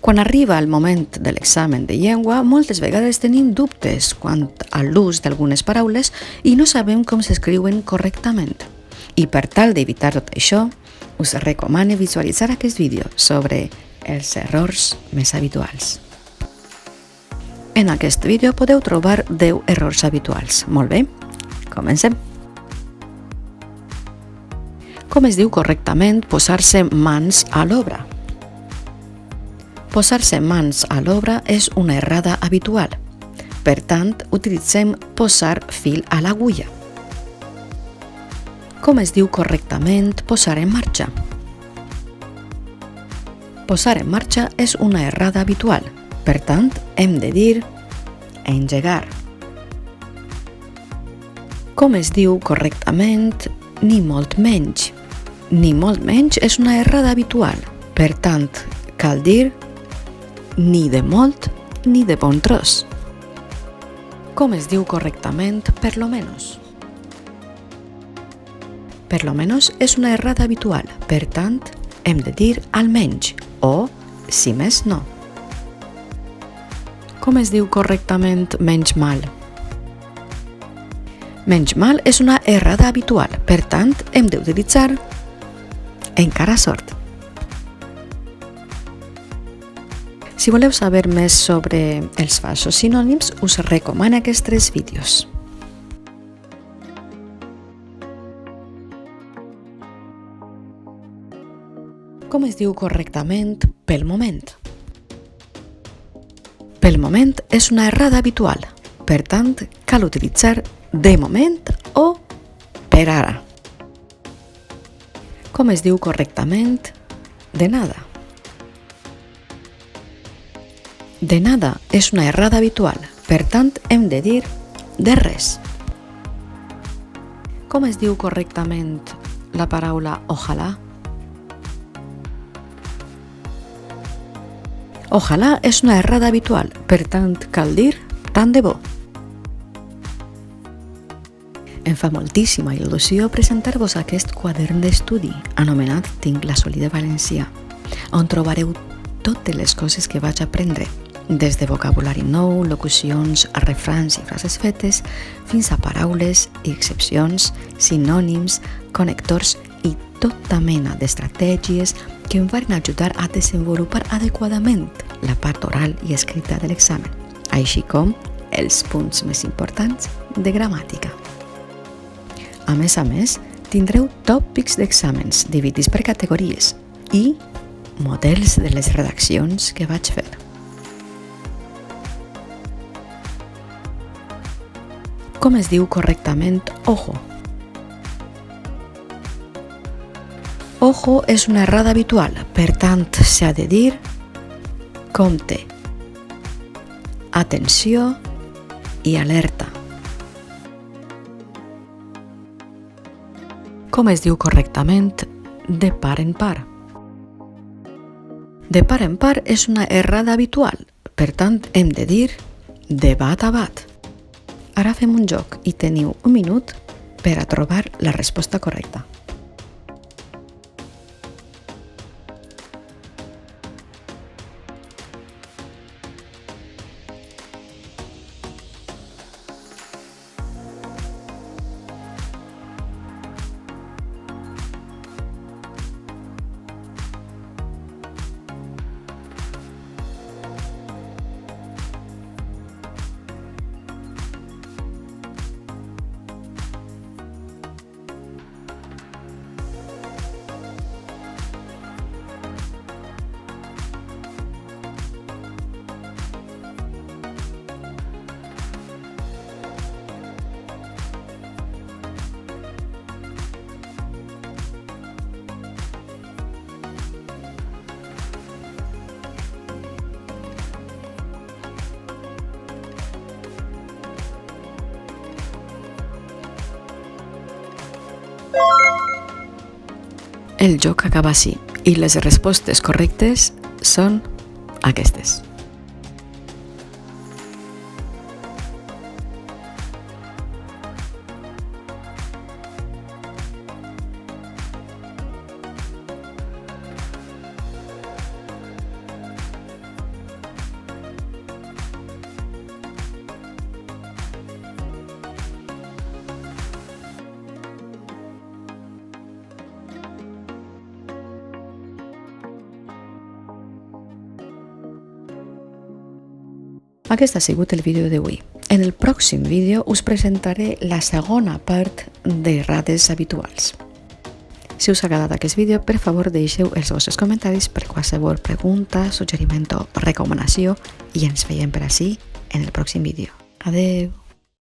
Quan arriba el moment de l'examen de llengua, moltes vegades tenim dubtes quant a l'ús d'algunes paraules i no sabem com s'escriuen correctament. I per tal d'evitar tot això, us recomano visualitzar aquest vídeo sobre els errors més habituals. En aquest vídeo podeu trobar 10 errors habituals. Molt bé, comencem. Com es diu correctament posar-se mans a l'obra? Posar-se mans a l'obra és una errada habitual. Per tant, utilitzem posar fil a l'agulla. Com es diu correctament posar en marxa? Posar en marxa és una errada habitual. Per tant, hem de dir engegar. Com es diu correctament ni molt menys? Ni molt menys és una errada habitual. Per tant, cal dir ni de molt ni de bon tros. Com es diu correctament per lo menos? Per lo menos és una errada habitual. Per tant, hem de dir almenys o, si més no. Com es diu correctament menys mal? Menys mal és una errada habitual. Per tant, hem d'utilitzar encara sort. Si voleu saber més sobre els falsos sinònims, us recomano aquests 3 vídeos. Com es diu correctament pel moment? Pel moment és una errada habitual. Per tant, cal utilitzar de moment o per ara. Com es diu correctament de nada? De nada és una errada habitual. Per tant, hem de dir de res. Com es diu correctament la paraula ojalà? Ojalà és una errada habitual. Per tant, cal dir tant de bo. Em fa moltíssima il·lusió presentar-vos aquest quadern d'estudi anomenat Tinc la Soli de València, on trobareu totes les coses que vaig aprendre, des de vocabulari nou, locucions, refrans i frases fetes, fins a paraules i excepcions, sinònims, connectors i tota mena d'estratègies que em van ajudar a desenvolupar adequadament la part oral i escrita de l'examen, així com els punts més importants de gramàtica. A més, tindreu tòpics d'exàmens dividits per categories i models de les redaccions que vaig fer. Com es diu correctament ojo? Ojo és una errada habitual, per tant, s'ha de dir compte, atenció i alerta. Com es diu correctament de par en par? De par en par és una errada habitual, per tant, hem de dir de bat a bat. Ara fem un joc i teniu un minut per a trobar la resposta correcta. El joc acaba així i les respostes correctes són aquestes. Aquest ha sigut el vídeo d'avui. En el pròxim vídeo us presentaré la segona part de errades habituals. Si us ha agradat aquest vídeo, per favor deixeu els vostres comentaris per qualsevol pregunta, suggeriment o recomanació i ens veiem per ací en el pròxim vídeo. Adeu!